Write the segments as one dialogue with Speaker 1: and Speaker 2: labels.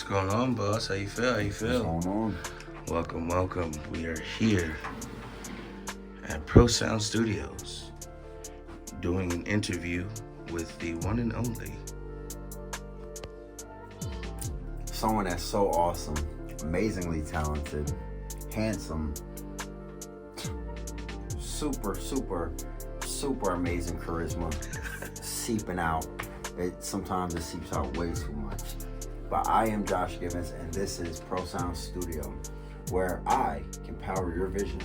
Speaker 1: going on, boss? How you feel?
Speaker 2: What's going on?
Speaker 1: Welcome. We are here at Pro Sound Studios doing an interview with the one and only.
Speaker 2: Someone that's so awesome, amazingly talented, handsome, super amazing charisma, seeping out. Sometimes it seeps out way too much. But I am Josh Gibbons, and this is Pro Sound Studio, where I can power your vision.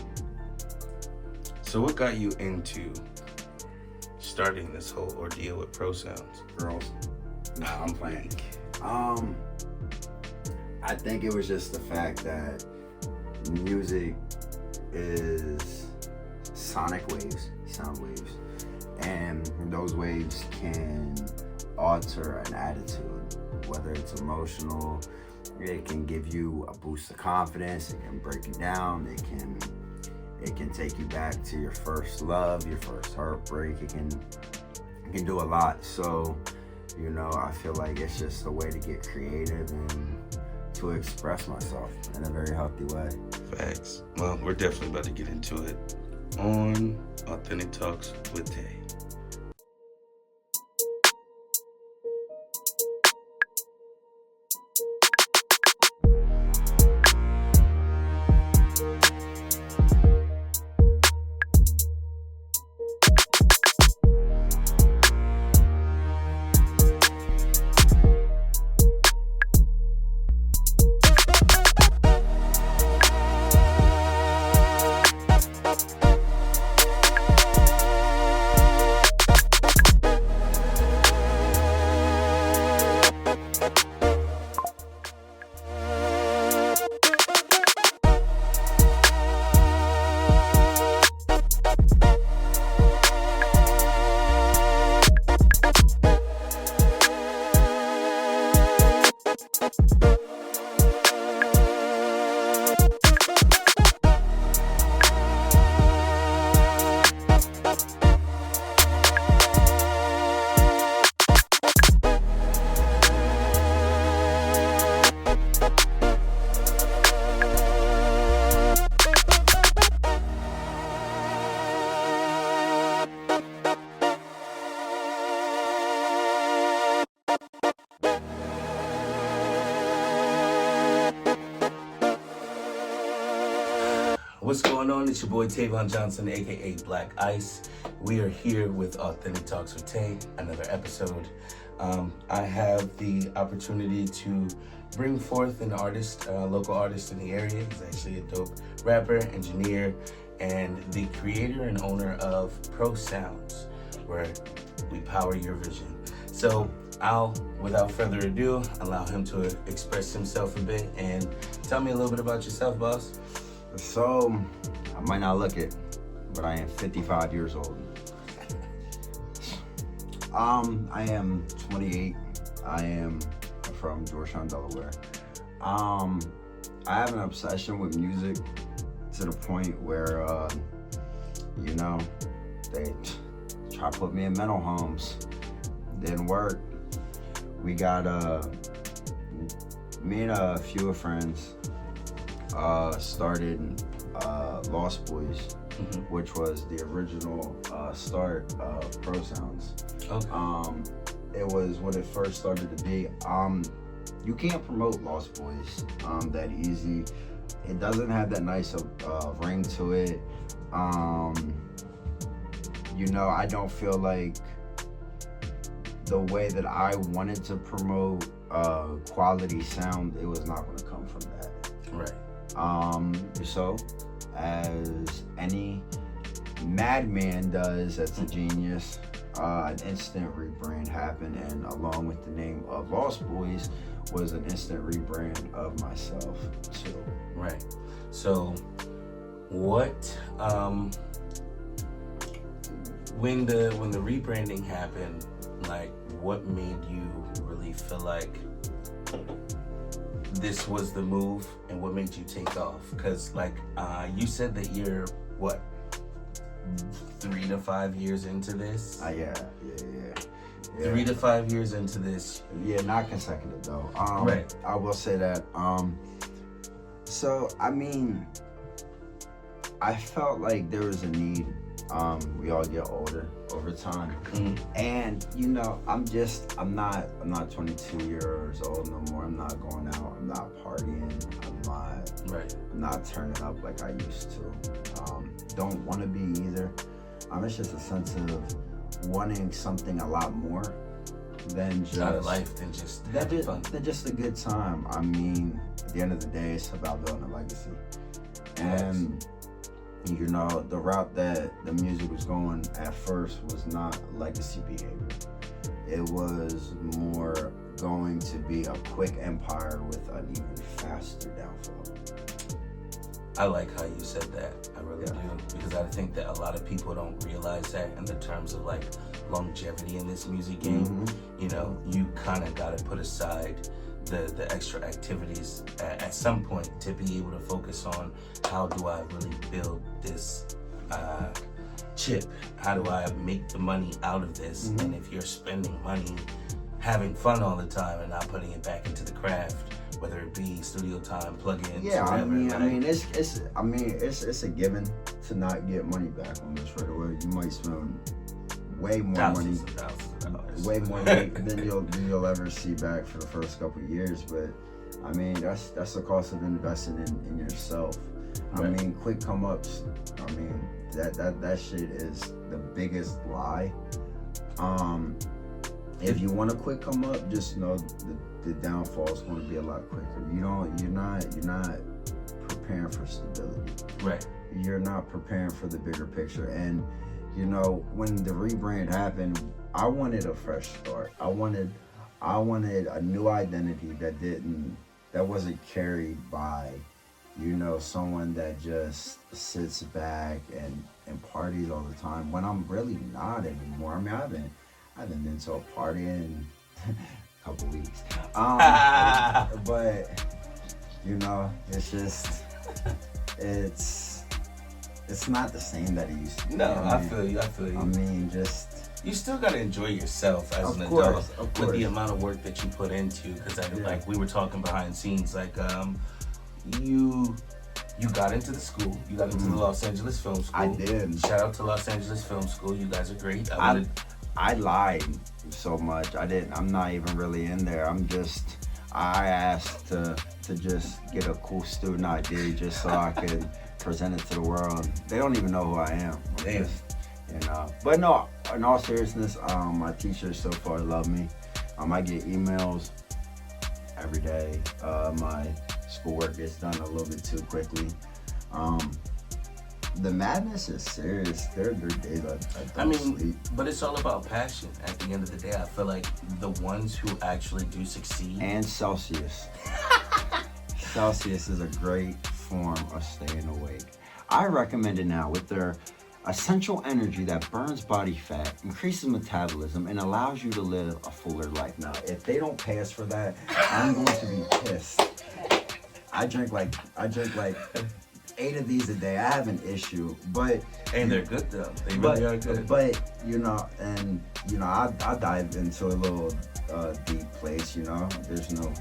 Speaker 1: So what got you into starting this whole ordeal with Pro Sounds?
Speaker 2: Girls. Nah, I'm playing. I think it was just the fact that music is sonic waves, sound waves, and those waves can alter an attitude, whether it's emotional. It can give you a boost of confidence. It can break you down. It can take you back to your first love, your first heartbreak. It can do a lot. So, I feel like it's just a way to get creative and to express myself in a very healthy way.
Speaker 1: Facts. Well, we're definitely about to get into it on Authentic Talks with Tay. What's going on? It's your boy Tavon Johnson, aka Black Ice. We are here with Authentic Talks with Tay, another episode. I have the opportunity to bring forth an artist, a local artist in the area. He's actually a dope rapper, engineer, and the creator and owner of Pro Sounds, where we power your vision. So I'll, without further ado, allow him to express himself a bit and tell me a little bit about yourself, boss.
Speaker 2: So, I might not look it, but I am 55 years old. I am 28. I am from Georgetown, Delaware. I have an obsession with music to the point where, they try to put me in mental homes. Didn't work. We got, me and a few friends started Lost Boys, which was the original start of Pro Sounds.
Speaker 1: Okay.
Speaker 2: It was when it first started to be. You can't promote Lost Boys that easy. It doesn't have that nice ring to it. I don't feel like the way that I wanted to promote quality sound, it was not going to come from that.
Speaker 1: Right.
Speaker 2: So, as any madman does, that's a genius, an instant rebrand happened, and along with the name of Lost Boys was an instant rebrand of myself too.
Speaker 1: Right. So, what when the rebranding happened, like, what made you really feel like this was the move, and what made you take off? Because you said that you're 3 to 5 years into this.
Speaker 2: Yeah.
Speaker 1: 3 to 5 years into this.
Speaker 2: Yeah, not consecutive though.
Speaker 1: Right.
Speaker 2: I will say that. So I mean, I felt like there was a need. We all get older over time, and you know, I'm not 22 years old no more. I'm not going out. I'm not partying. I'm not turning up like I used to. Don't want to be either. It's just a sense of wanting something a lot more than just
Speaker 1: out of life, than just having fun.
Speaker 2: Than just a good time. I mean, at the end of the day, it's about building a legacy. And you know, the route that the music was going at first was not legacy behavior. It was more going to be a quick empire with an even faster downfall.
Speaker 1: I like how you said that. I really do, because I think that a lot of people don't realize that in the terms of like longevity in this music game. You know, you kind of got to put aside the extra activities at some point to be able to focus on how do I really build this chip? How do I make the money out of this? And if you're spending money having fun all the time and not putting it back into the craft, whether it be studio time, plugins, whatever,
Speaker 2: I mean, it's a given to not get money back on this right away. You might spend way more
Speaker 1: thousands
Speaker 2: money,
Speaker 1: of dollars.
Speaker 2: way more money than you'll ever see back for the first couple of years. But I mean, that's the cost of investing in yourself. I mean, quick come ups. I mean, that shit is the biggest lie. If you want a quick come up, just know the downfall is going to be a lot quicker. You're not preparing for stability.
Speaker 1: Right.
Speaker 2: You're not preparing for the bigger picture. And you know, when the rebrand happened, I wanted a fresh start. I wanted a new identity that wasn't carried by, you know, someone that just sits back and parties all the time, when I'm really not anymore. I mean, I haven't been to a party in a couple weeks. But you know, it's just it's not the same that it used to be.
Speaker 1: No, I feel you.
Speaker 2: I mean, just
Speaker 1: you still gotta enjoy yourself as an adult with the amount of work that you put into. Because like we were talking behind scenes, like you got into the school. You got into the Los Angeles Film School.
Speaker 2: I did.
Speaker 1: Shout out to Los Angeles Film School. You guys are great.
Speaker 2: I lied so much. I'm not even really in there. I asked to just get a cool student ID just so I could present it to the world. They don't even know who I am.
Speaker 1: Damn.
Speaker 2: You know. But no, in all seriousness, my teachers so far love me. I get emails every day. My schoolwork gets done a little bit too quickly. The madness is serious. There are days I don't sleep.
Speaker 1: But it's all about passion. At the end of the day, I feel like the ones who actually do succeed.
Speaker 2: And Celsius. Celsius is a great form of staying awake. I recommend it now with their essential energy that burns body fat, increases metabolism, and allows you to live a fuller life. Now, if they don't pay us for that, I'm going to be pissed. I drink like 8 of these a day. I have an issue, but
Speaker 1: they're good though. They really are good.
Speaker 2: But you know, and you know, I dive into a little deep place. You know, there's no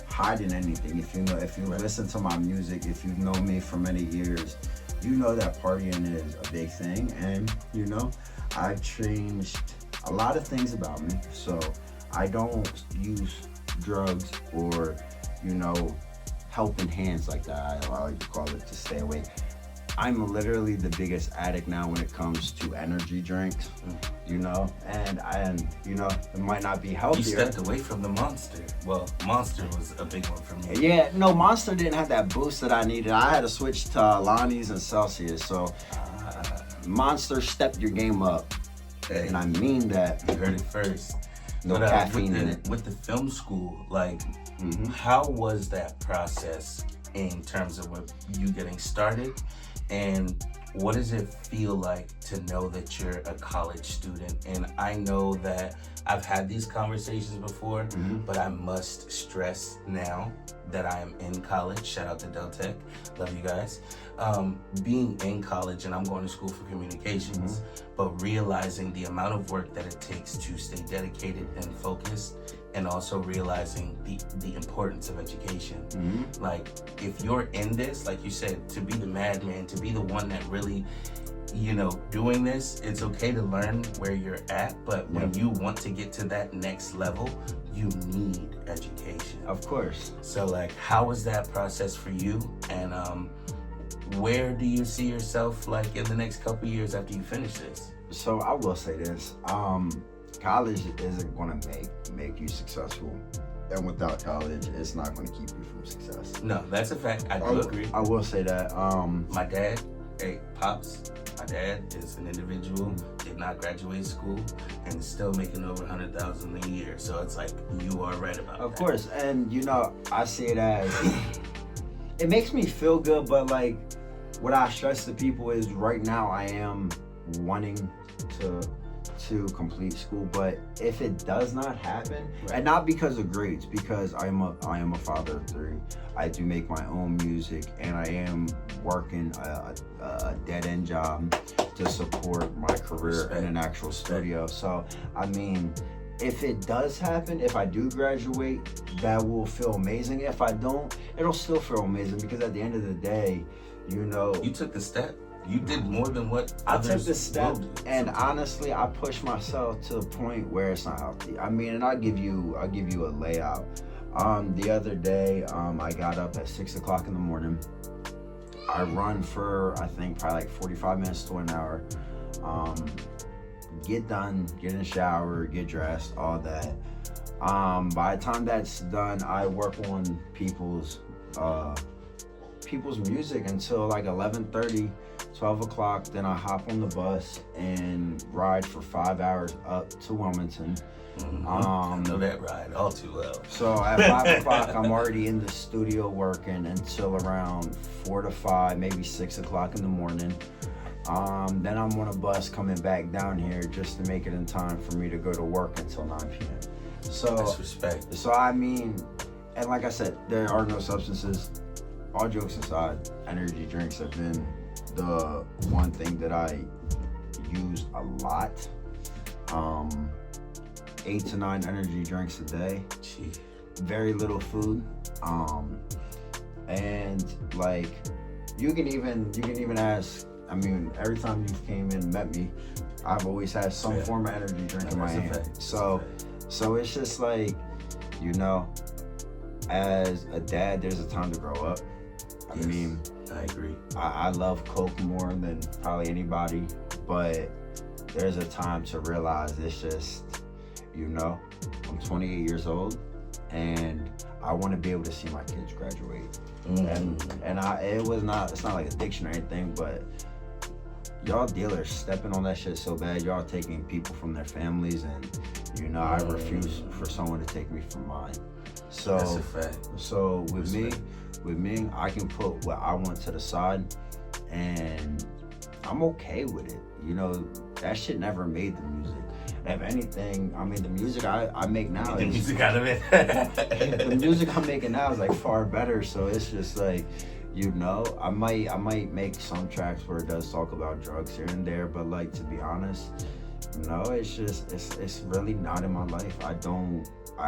Speaker 2: hiding anything. If you listen to my music, if you know me for many years, you know that partying is a big thing, and you know, I've changed a lot of things about me. So I don't use drugs or, you know, helping hands like that, I like to call it, to stay awake. I'm literally the biggest addict now when it comes to energy drinks, you know, and you know, it might not be healthier.
Speaker 1: You stepped away from the Monster. Well, Monster was a big one for me.
Speaker 2: Yeah, no, Monster didn't have that boost that I needed. I had to switch to Lonnie's and Celsius, so Monster stepped your game up, and I mean that.
Speaker 1: You heard it first.
Speaker 2: No caffeine in it.
Speaker 1: With the film school, like, how was that process in terms of you getting started And what does it feel like to know that you're a college student? And I know that I've had these conversations before, but I must stress now that I am in college. Shout out to Del Tech. Love you guys. Being in college, and I'm going to school for communications, but realizing the amount of work that it takes to stay dedicated and focused, and also realizing the importance of education. Like, if you're in this, like you said, to be the madman, to be the one that really, doing this, it's okay to learn where you're at, but when you want to get to that next level, you need education.
Speaker 2: Of course.
Speaker 1: So, like, how was that process for you? And where do you see yourself, like, in the next couple years after you finish this?
Speaker 2: So I will say this. College isn't going to make you successful, and without college, it's not going to keep you from success.
Speaker 1: No, that's a fact. I do agree.
Speaker 2: I will say that.
Speaker 1: My dad, Pops, my dad is an individual, did not graduate school, and is still making over $100,000 a year. So it's like, you are right about that.
Speaker 2: Of course, and I see it as, it makes me feel good, but like, what I stress to people is right now I am wanting to complete school, but if it does not happen, and not because of grades, because I am a father of three, I do make my own music, and I am working a dead-end job to support my career in an actual studio. So I mean, if it does happen, if I do graduate, that will feel amazing. If I don't, it'll still feel amazing, because at the end of the day,
Speaker 1: you took the step. You did more than what
Speaker 2: I took the
Speaker 1: will
Speaker 2: step,
Speaker 1: do.
Speaker 2: and honestly, I pushed myself to the point where it's not healthy. I mean, and I'll give you a layout. The other day, I got up at 6 o'clock in the morning. I run for, I think, probably like 45 minutes to an hour. Get done, get in the shower, get dressed, all that. By the time that's done, I work on people's music until like 11:30, 12 o'clock. Then I hop on the bus and ride for 5 hours up to Wilmington.
Speaker 1: I know that ride all too well.
Speaker 2: So at 5 o'clock, I'm already in the studio working until around 4 to 5, maybe 6 o'clock in the morning. Then I'm on a bus coming back down here just to make it in time for me to go to work until 9 p.m. So
Speaker 1: that's respect.
Speaker 2: So I mean, and like I said, there are no substances. All jokes aside, energy drinks have been the one thing that I use a lot. 8 to 9 energy drinks a day.
Speaker 1: Jeez.
Speaker 2: Very little food. And like, you can even ask. I mean, every time you came in and met me, I've always had some form of energy drink in my hand. So it's just like, as a dad, there's a time to grow up.
Speaker 1: Yes,
Speaker 2: I mean,
Speaker 1: I agree.
Speaker 2: I love Coke more than probably anybody, but there's a time to realize it's just, I'm 28 years old, and I want to be able to see my kids graduate. And it's not like addiction or anything, but y'all dealers stepping on that shit so bad. Y'all taking people from their families, and I refuse for someone to take me from mine. So
Speaker 1: that's a fact.
Speaker 2: So with me, I can put what I want to the side, and I'm okay with it. That shit never made the music. If anything, I mean, the music I make now
Speaker 1: the
Speaker 2: is
Speaker 1: music out of it.
Speaker 2: the music I'm making now is like far better. So it's just like, I might make some tracks where it does talk about drugs here and there, but like, to be honest, it's just it's really not in my life. I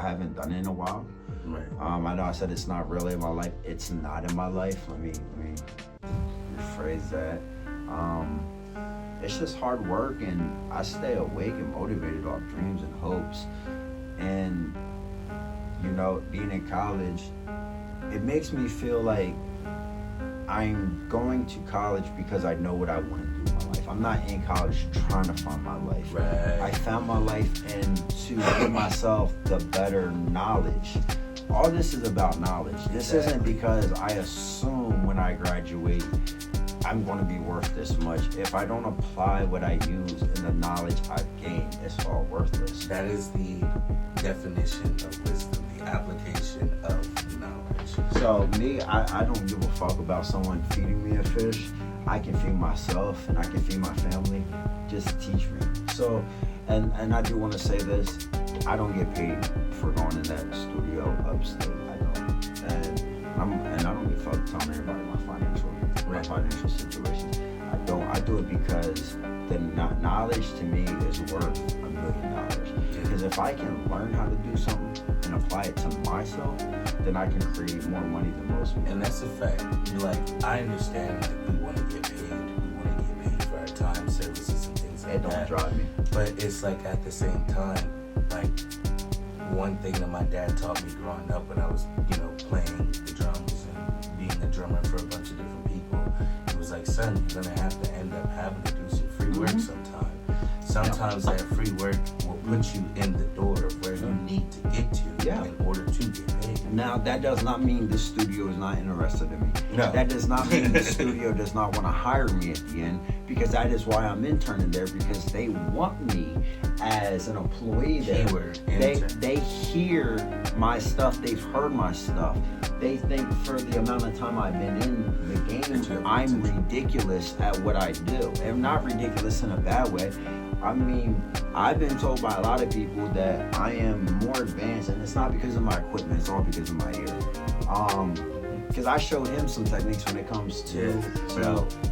Speaker 2: haven't done it in a while.
Speaker 1: Right.
Speaker 2: I know I said it's not really in my life. It's not in my life. Let me rephrase that. It's just hard work, and I stay awake and motivated off dreams and hopes. And being in college, it makes me feel like I'm going to college because I know what I want to do in my life. I'm not in college trying to find my life.
Speaker 1: Right.
Speaker 2: I found my life, and to give myself the better knowledge. All this is about knowledge. This isn't because I assume when I graduate I'm going to be worth this much. If I don't apply what I use and the knowledge I've gained, it's all worthless.
Speaker 1: That is the definition of wisdom, the application of knowledge.
Speaker 2: So me, I don't give a fuck about someone feeding me a fish. I can feed myself and I can feed my family, just teach me. So, and I do want to say this, I don't get paid for going in that studio upstate. I don't. And I don't give a fuck telling everybody my financial situation. I do it because the knowledge to me is worth $1 million. Because if I can learn how to do something and apply it to myself, then I can create more money than most people.
Speaker 1: And that's a fact. Like, I understand that we want to get paid. We want to get paid for our time, services, and things like that.
Speaker 2: It don't drive me.
Speaker 1: But it's like at the same time, like one thing that my dad taught me growing up when I was, playing the drums and being a drummer for a bunch of different people, it was like, son, you're gonna have to end up having to do some free work sometime. Sometimes that free work will put you in the door of where you need to get to in order to get paid.
Speaker 2: Now, that does not mean the studio is not interested in me.
Speaker 1: No.
Speaker 2: That does not mean the studio does not want to hire me at the end, because that is why I'm interning there, because they want me as an employee there.
Speaker 1: Keyword,
Speaker 2: They hear my stuff, they've heard my stuff. They think for the amount of time I've been in the game, I'm ridiculous at what I do. And not ridiculous in a bad way. I mean, I've been told by a lot of people that I am more advanced, and it's not because of my equipment, it's all because of my ear. Because I showed him some techniques when it comes to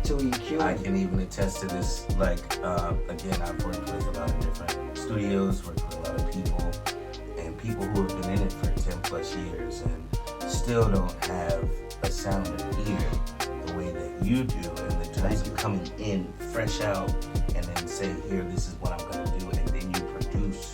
Speaker 2: EQ.
Speaker 1: I can even attest to this. Like, again, I've worked with a lot of different studios, worked with a lot of people, and people who have been in it for 10 plus years and still don't have a sound and ear the way that you do, in the terms of coming in fresh out and then say, here, this is what I'm going to do, and then you produce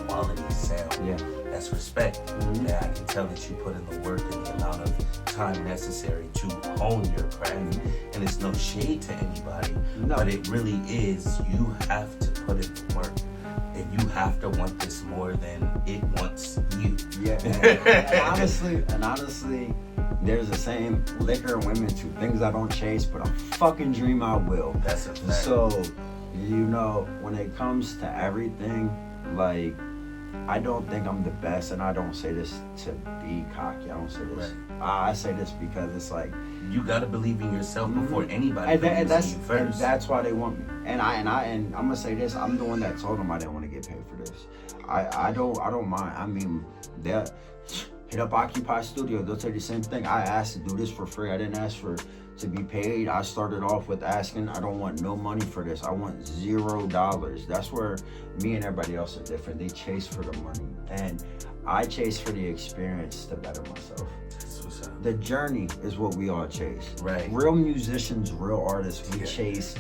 Speaker 1: quality sound.
Speaker 2: Yeah.
Speaker 1: That's respect. Yeah, I can tell that you put in the work and the amount of time necessary to hone your craft. And it's no shade to anybody, but it really is. You have to put in the work. And you have to want this more than it wants you.
Speaker 2: Yeah, and honestly, there's the saying, liquor and women, two things I don't chase, but a fucking dream I will.
Speaker 1: That's a fact.
Speaker 2: So, when it comes to everything, like, I don't think I'm the best, and I don't say this to be cocky. I don't say this. Right. I say this because it's like,
Speaker 1: you gotta believe in yourself before anybody believes in you first.
Speaker 2: And that's why they want me. And I'm gonna say this. I'm the one that told them I didn't want to get paid for this. I don't mind. I mean, they hit up Occupy Studio. They'll tell you the same thing. I asked to do this for free. I didn't ask to be paid. I started off with asking, I don't want no money for this. I want $0. That's where me and everybody else are different. They chase for the money, and I chase for the experience to better myself. The journey is what we all chase.
Speaker 1: Right.
Speaker 2: Real musicians, real artists, we chase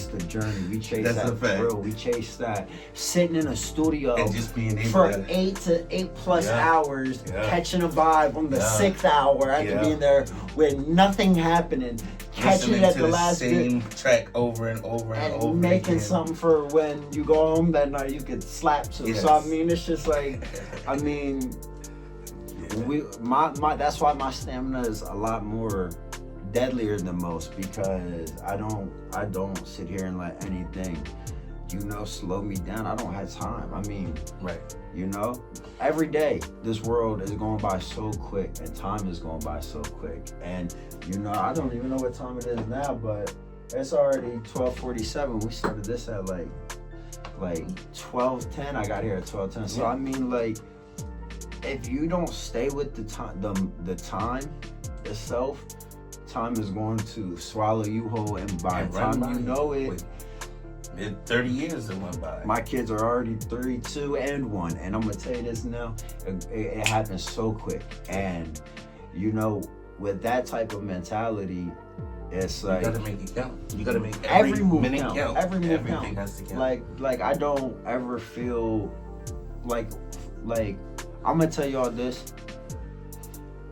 Speaker 2: the journey. We chase that thrill. We chase that sitting in a studio
Speaker 1: and just being able
Speaker 2: for 8 plus hours, catching a vibe on the 6th hour. I could be in there with nothing happening, catching it at the last
Speaker 1: same track over and over and over
Speaker 2: making
Speaker 1: again.
Speaker 2: Something for when you go home that night you could slap to.
Speaker 1: Yes.
Speaker 2: So I mean, it's just like, I mean, that's why my stamina is a lot more deadlier than most, because I don't sit here and let anything slow me down. I don't have time. I mean, every day this world is going by so quick, and time is going by so quick, and I don't even know what time it is now, but it's already 12:47. We started this at like 12:10. I got here at 12:10. So I mean, like, if you don't stay with the time itself, time is going to swallow you whole, and by the time you know it,
Speaker 1: 30 years that went by.
Speaker 2: My kids are already 3, 2, and 1, and I'm gonna tell you this now, it happens so quick. And with that type of mentality, it's like, you
Speaker 1: gotta make it count. You gotta make
Speaker 2: every move
Speaker 1: minute
Speaker 2: count.
Speaker 1: Everything has to count.
Speaker 2: Like I don't ever feel like I'm gonna tell y'all this.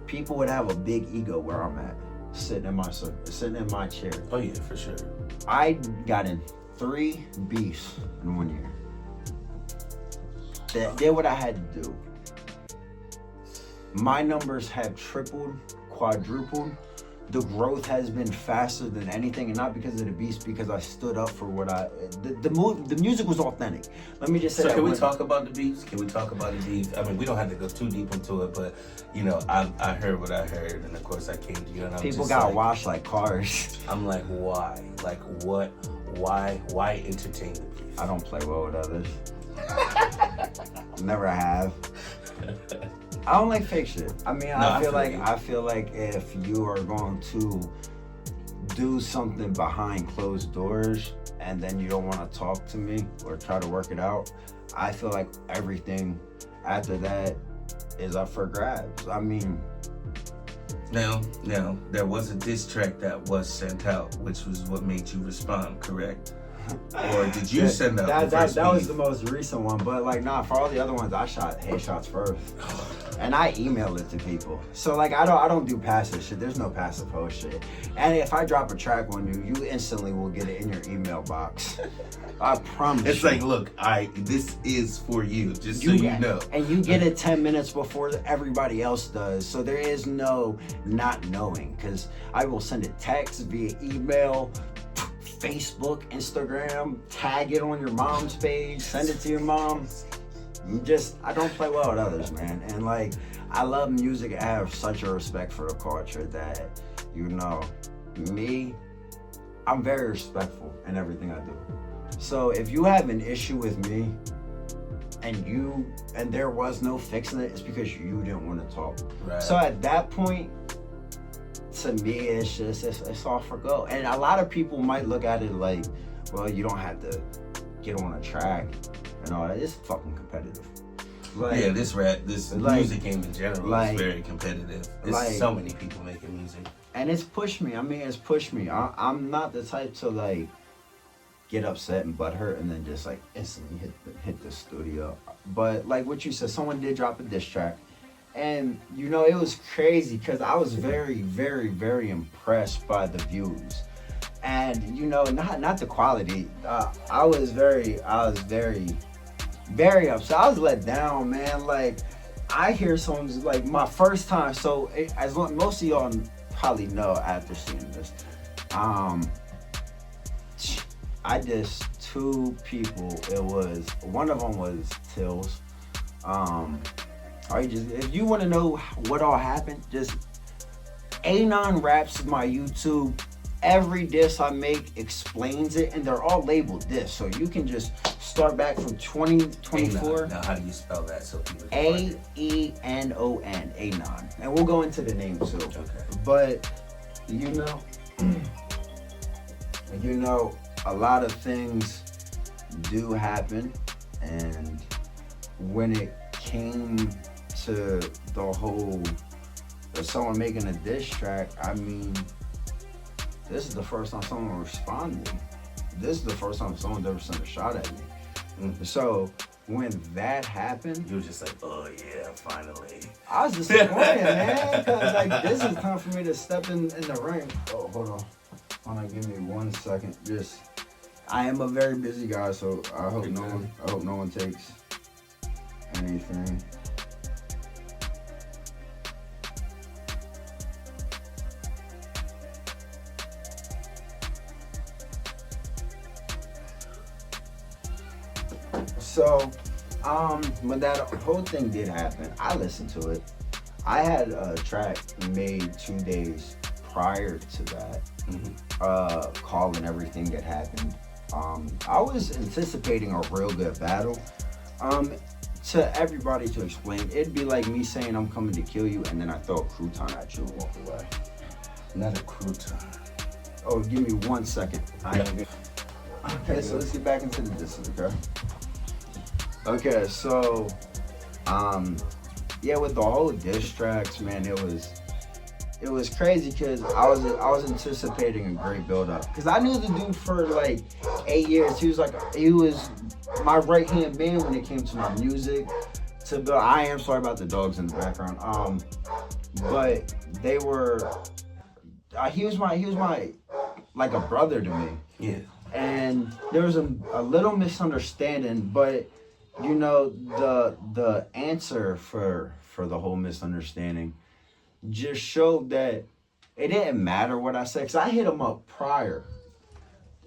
Speaker 2: People would have a big ego where I'm at, sitting in my chair.
Speaker 1: Oh yeah, for sure.
Speaker 2: I got in 3 beefs in 1 year. That did what I had to do. My numbers have tripled, quadrupled
Speaker 3: the growth has been faster than anything, and not because of the beats, because I stood up for what the music was authentic. Let me just say
Speaker 1: So
Speaker 3: that.
Speaker 1: can we talk about the beats? Can we talk about the beats? I mean, we don't have to go too deep into it, but you know, I heard what I heard, and of course I came to you, and I'm
Speaker 3: people
Speaker 1: just
Speaker 3: got
Speaker 1: like,
Speaker 3: washed like cars.
Speaker 1: I'm like, why? Like, what? Why entertain the beef?
Speaker 3: I don't play well with others. Never have. I don't like fake shit. I mean,
Speaker 1: No,
Speaker 3: I feel like if you are going to do something behind closed doors and then you don't want to talk to me or try to work it out, I feel like everything after that is up for grabs. I mean,
Speaker 1: Now, there was a diss track that was sent out, which was what made you respond, correct? Or did you send out the first
Speaker 3: that was
Speaker 1: beef?
Speaker 3: the most recent one, but like, nah, for all the other ones, I shot headshots first, and I emailed it to people. So like, I don't do passive shit. There's no passive post shit. And if I drop a track on you, you instantly will get it in your email box. I promise.
Speaker 1: It's
Speaker 3: you.
Speaker 1: like, look, this is for you, just so you know.
Speaker 3: And you get it 10 minutes before everybody else does. So there is no not knowing, because I will send it text, via email, Facebook, Instagram, tag it on your mom's page, send it to your mom. I don't play well with others, man. And like, I love music. I have such a respect for the culture that, you know, me, I'm very respectful in everything I do. So if you have an issue with me and there was no fixing it, it's because you didn't want to talk.
Speaker 1: Right.
Speaker 3: So at that point, to me, it's all for go. And a lot of people might look at it like, well, you don't have to get on a track and all that. It's fucking competitive. Like,
Speaker 1: yeah, this music game in general is very competitive. There's so many people making music.
Speaker 3: And it's pushed me. I mean, it's pushed me. I'm not the type to like get upset and butthurt and then just like instantly hit the studio. But like what you said, someone did drop a diss track. And, you know, it was crazy because I was very, very, very impressed by the views. And, you know, not the quality. I was very, very upset. I was let down, man. Like, I hear songs, like, my first time. So, most of y'all probably know after seeing this, I dissed two people. One of them was Tills. If you want to know what all happened, just Aenon Raps my YouTube. Every diss I make explains it, and they're all labeled diss, so you can just start back from 2024.
Speaker 1: Now, how do you spell that? So people
Speaker 3: AENON, Aenon, and we'll go into the name too.
Speaker 1: Okay.
Speaker 3: But you know, a lot of things do happen, and when it came to the whole of someone making a diss track, I mean, this is the first time someone responded. This is the first time someone's ever sent a shot at me. Mm-hmm. So when that happened,
Speaker 1: you were just like, oh yeah, finally.
Speaker 3: I was disappointed, man, because like, this is time for me to step in the ring. Oh, hold on, give me 1 second. I am a very busy guy, so I hope no one takes anything. So, when that whole thing did happen, I listened to it. I had a track made 2 days prior to that, calling everything that happened. I was anticipating a real good battle. To everybody to explain, it'd be like me saying I'm coming to kill you, and then I throw a crouton at you and walk away.
Speaker 1: Not a crouton.
Speaker 3: Oh, give me 1 second. Okay, so let's get back into the distance, okay? Okay, so, yeah, with the whole diss tracks, man, it was crazy because I was anticipating a great build up because I knew the dude for like 8 years. He was my right hand man when it came to my music. I am sorry about the dogs in the background. But they were. He was my like a brother to me.
Speaker 1: Yeah.
Speaker 3: And there was a little misunderstanding, but you know the answer for the whole misunderstanding just showed that it didn't matter what I said, because I hit him up prior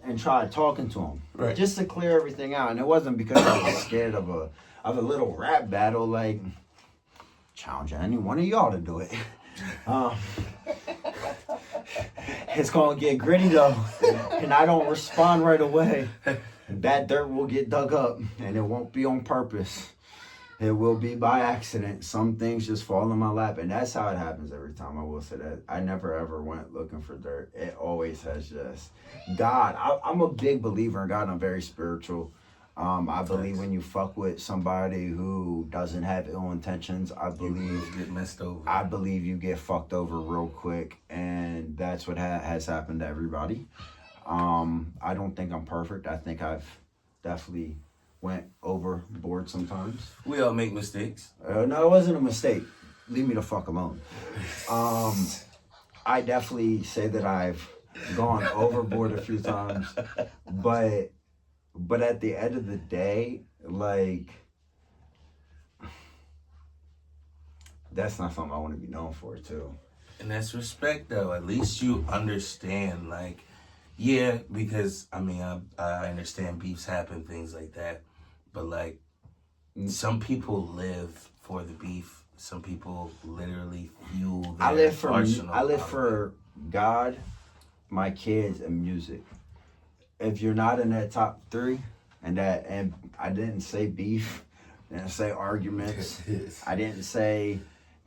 Speaker 3: and tried talking to him,
Speaker 1: right,
Speaker 3: just to clear everything out. And it wasn't because I was scared of a little rap battle, like challenging any one of y'all to do it. It's gonna get gritty though, and I don't respond right away. That dirt will get dug up, and it won't be on purpose. It will be by accident. Some things just fall in my lap, and that's how it happens every time. I will say that. I never ever went looking for dirt. It always has just God. I'm a big believer in God. I'm very spiritual. I believe when you fuck with somebody who doesn't have ill intentions, I believe
Speaker 1: you get messed over.
Speaker 3: I believe you get fucked over real quick, and that's what has happened to everybody. I don't think I'm perfect. I think I've definitely went overboard sometimes.
Speaker 1: We all make mistakes.
Speaker 3: No, it wasn't a mistake. Leave me the fuck alone. I definitely say that I've gone overboard a few times, but at the end of the day, like, that's not something I want to be known for, too.
Speaker 1: And that's respect, though. At least you understand, like, yeah, because, I mean, I understand beefs happen, things like that. But, like, some people live for the beef. Some people literally fuel their arsenal.
Speaker 3: I live for God, my kids, and music. If you're not in that top three, and I didn't say beef, I didn't say arguments, I didn't say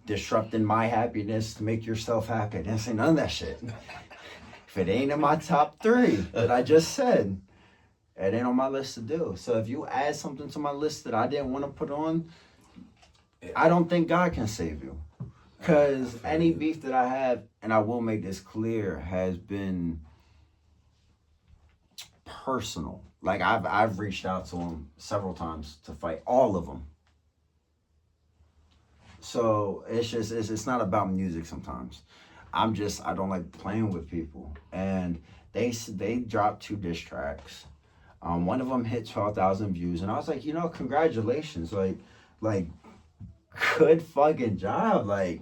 Speaker 3: disrupting my happiness to make yourself happy. I didn't say none of that shit. If it ain't in my top three that I just said, it ain't on my list to do. So if you add something to my list that I didn't want to put on, I don't think God can save you. Because any beef that I have, and I will make this clear, has been personal. Like, I've reached out to him several times to fight, all of them. So it's not about music sometimes. I don't like playing with people. And they dropped 2 diss tracks. One of them hit 12,000 views, and I was like, congratulations, like good fucking job. Like,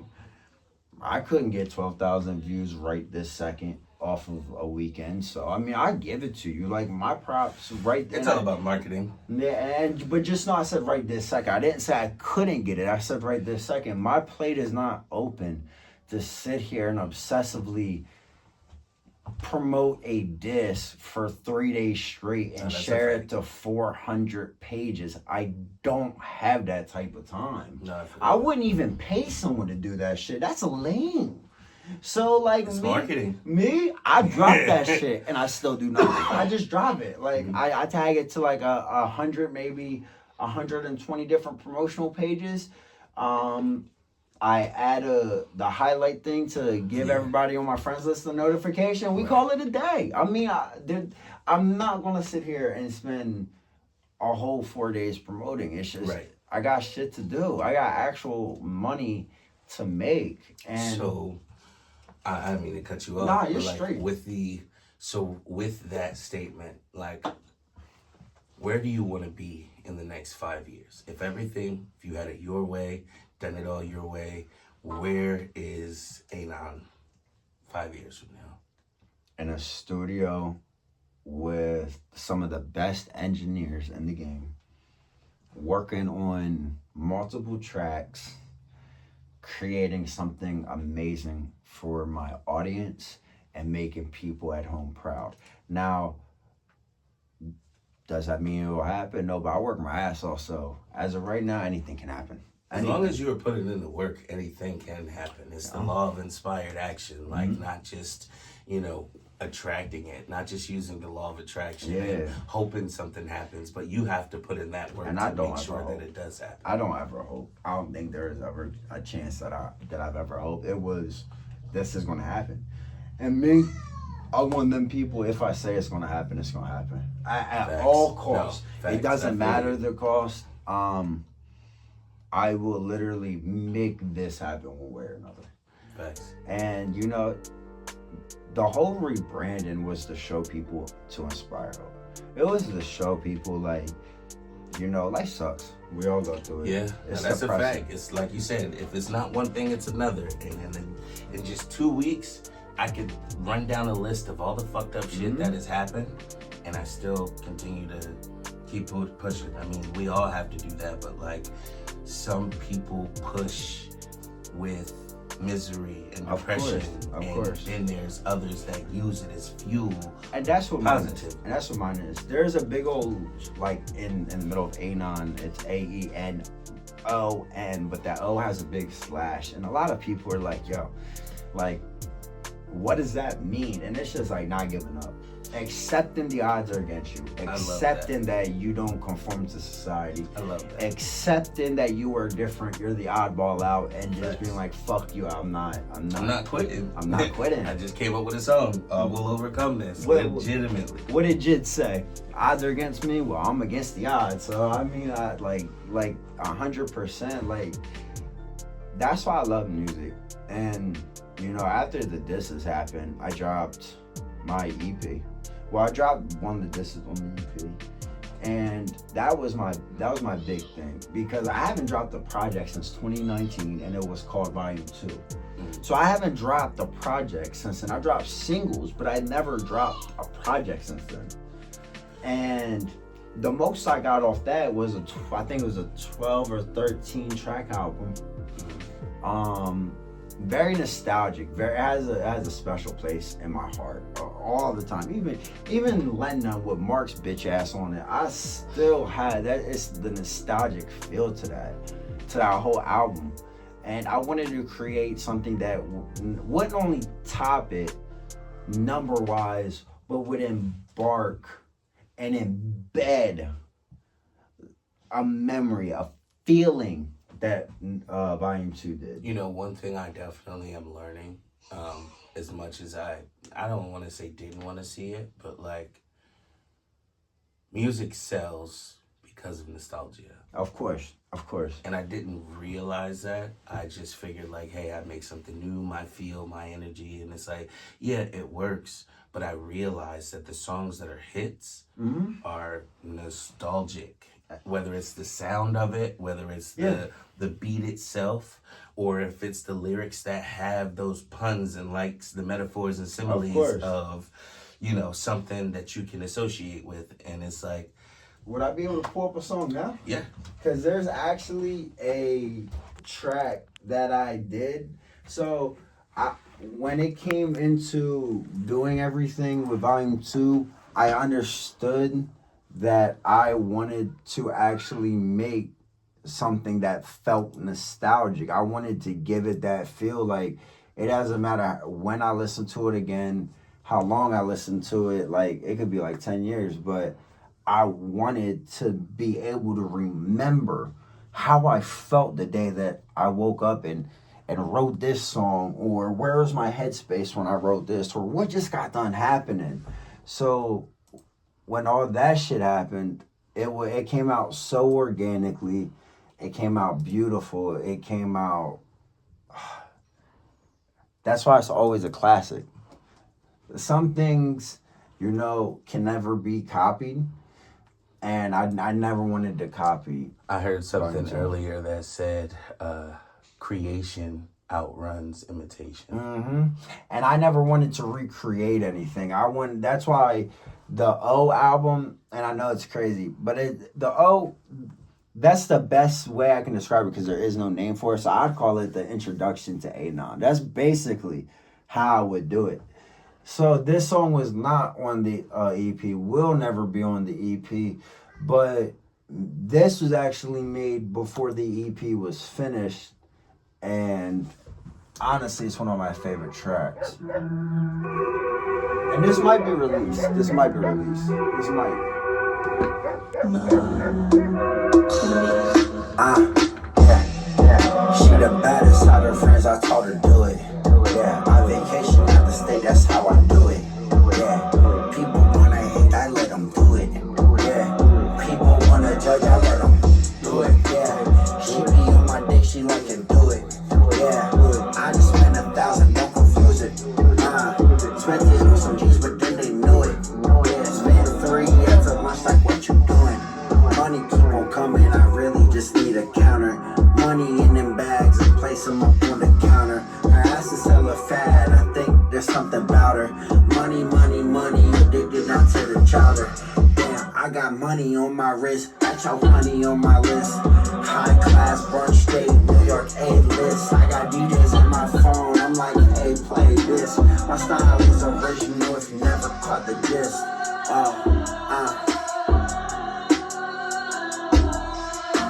Speaker 3: I couldn't get 12,000 views right this second off of a weekend. So I mean, I give it to you. Like, my props right there.
Speaker 1: It's all about marketing.
Speaker 3: Yeah, but just know I said right this second. I didn't say I couldn't get it. I said right this second. My plate is not open to sit here and obsessively promote a diss for 3 days straight and share it to 400 pages. I don't have that type of time.
Speaker 1: No,
Speaker 3: I wouldn't even pay someone to do that shit. That's lame. So, like,
Speaker 1: it's marketing.
Speaker 3: I drop that shit and I still do nothing. I just drop it. Like, I tag it to like 100, maybe 120 different promotional pages. I add the highlight thing to give everybody on my friends list a notification. We call it a day. I mean, I'm not going to sit here and spend a whole 4 days promoting. It's just, I got shit to do. I got actual money to make. And
Speaker 1: so, I didn't mean to cut you off.
Speaker 3: Nah, you're
Speaker 1: like,
Speaker 3: straight.
Speaker 1: With that statement, like, where do you want to be in the next 5 years? If you had it your way, done it all your way, where is Aenon 5 years from now?
Speaker 3: In a studio with some of the best engineers in the game, working on multiple tracks, creating something amazing for my audience and making people at home proud. Now, does that mean it will happen? No, but I work my ass off, so as of right now, anything can happen.
Speaker 1: As long as you are putting in the work, anything can happen. It's the law of inspired action, like not just, attracting it, not just using the law of attraction and hoping something happens, but you have to put in that work and to make sure that it does happen.
Speaker 3: I don't ever hope. I don't think there is ever a chance that I've ever hoped. This is going to happen. And me, I'm one of them people, if I say it's going to happen, it's going to happen. At all costs. No, it doesn't matter the cost. I will literally make this happen one way or another.
Speaker 1: Facts.
Speaker 3: And the whole rebranding was to show people to inspire hope. It was to show people, like, life sucks. We all go through it.
Speaker 1: Yeah, that's a fact. It's like you said, if it's not one thing, it's another. And then in just 2 weeks, I could run down a list of all the fucked up shit that has happened, and I still continue to keep pushing. I mean, we all have to do that, but like, some people push with misery and depression,
Speaker 3: of
Speaker 1: and
Speaker 3: course.
Speaker 1: then there's others that use it as fuel.
Speaker 3: And that's what
Speaker 1: Positive.
Speaker 3: And that's what mine is. There's a big old, like, in the middle of Aenon, it's AENON, but that O has a big slash. And a lot of people are like, yo, like, what does that mean? And it's just like not giving up. Accepting the odds are against you. Accepting that you don't conform to society.
Speaker 1: I love that.
Speaker 3: Accepting that you are different, you're the oddball out, and just being like, fuck you, I'm not
Speaker 1: quitting.
Speaker 3: I'm not quitting.
Speaker 1: I just came up with a song. We'll overcome this. Legitimately.
Speaker 3: What did Jid say? Odds are against me. Well, I'm against the odds. So I mean, I like 100%. Like, that's why I love music. And you know, after the disses happened, I dropped my EP. Well, I dropped one of the disses on the EP, and that was my big thing, because I haven't dropped a project since 2019, and it was called Volume 2. So I haven't dropped a project since then. I dropped singles, but I never dropped a project since then. And the most I got off that was I think it was a 12 or 13 track album. Very nostalgic. It has a special place in my heart all the time. Even Lennon with Mark's bitch ass on it, I still had that. It's the nostalgic feel to that whole album. And I wanted to create something that wouldn't only top it number wise, but would embark and embed a memory, a feeling that Volume 2 did.
Speaker 1: You know, one thing I definitely am learning, as much as I don't want to say didn't want to see it, but like, music sells because of nostalgia.
Speaker 3: Of course.
Speaker 1: And I didn't realize that. I just figured like, hey, I make something new, my feel, my energy, and it's like, yeah, it works. But I realized that the songs that are hits are nostalgic. Whether it's the sound of it, whether it's the beat itself, or if it's the lyrics that have those puns and likes the metaphors and similes of, you know, something that you can associate with. And it's like,
Speaker 3: would I be able to pull up a song now?
Speaker 1: Yeah.
Speaker 3: Because there's actually a track that I did. So when it came into doing everything with Volume 2, I understood that I wanted to actually make something that felt nostalgic. I wanted to give it that feel. Like, it doesn't matter when I listen to it again, how long I listen to it, like it could be like 10 years, but I wanted to be able to remember how I felt the day that I woke up and wrote this song, or where was my headspace when I wrote this, or what just got done happening. So when all that shit happened, it came out so organically. It came out beautiful. It came out. That's why it's always a classic. Some things, you know, can never be copied, and I never wanted to copy.
Speaker 1: I heard something earlier that said creation outruns imitation.
Speaker 3: And I never wanted to recreate anything. That's why the O album, and I know it's crazy, but the O, that's the best way I can describe it, because there is no name for it. So I'd call it the introduction to Aenon. That's basically how I would do it. So this song was not on the EP, will never be on the EP, but this was actually made before the EP was finished, and honestly, it's one of my favorite tracks. And this might be released. She the baddest out of her friends, I taught her do it. Yeah, my vacation out the state, that's how I do it. Yeah, people wanna hate, I let them do it. Yeah, people wanna judge, I let them do it. Yeah, she be on my dick, she like to do it. Yeah, I just spent 1,000, don't confuse it. Spent this with some G's, but then they knew it. Yeah, spent 3 years of lunch, like what you doing? Money keep on coming, I really just need a counter. Money in them bags and place them up on the counter. Her ass is hella fat, I think there's something about her. Money, money, money, addicted not to the chowder. Damn, I got money on my wrist, got your honey on my list. High class, brunch state, New York A-list. I got DJs on my phone, I'm like, hey, play this. My style is original if you never caught the gist.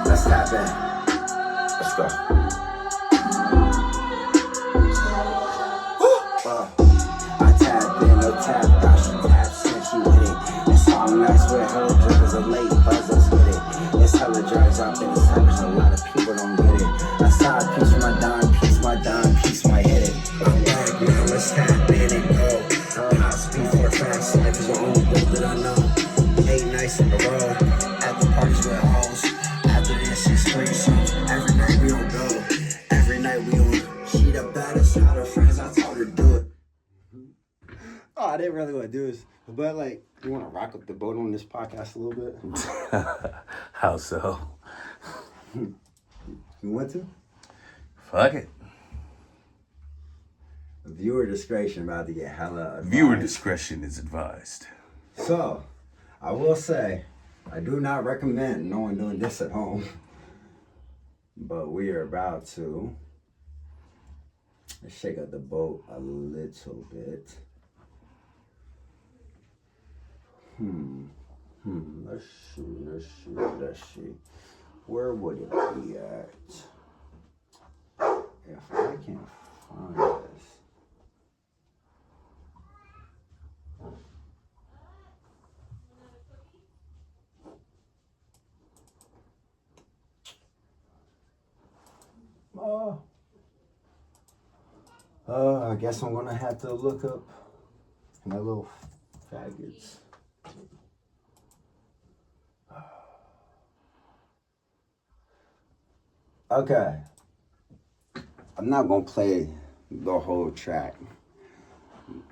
Speaker 3: Let's tap in. Let's go. I tap in, no tap, got she tap, since she with it. It's all nice with hella drippers of late buzzers with it. It's hella drugs out there, it's savage, a lot of people don't get it. I saw a piece of my dime, piece my dime, piece my hit it. I'm back now, let's tap in and go. Hot speed for fast life is the only goal that I know. 8 nights in a row, at the parties with hoes. After this, it's free songs. Every night we don't go. Every night we don't. She the baddest out of friends, I told her to do it. Oh, I didn't really want to do this, but like, you want to rock up the boat on this podcast a little bit?
Speaker 1: How so?
Speaker 3: You want to?
Speaker 1: Fuck it.
Speaker 3: Viewer discretion about to get hella advice.
Speaker 1: Viewer discretion is advised.
Speaker 3: So, I will say, I do not recommend no one doing this at home. But we are about to shake up the boat a little bit. Let's see. Where would it be at? If I can't find this. I guess I'm gonna have to look up my little faggots. Okay. I'm not gonna play the whole track,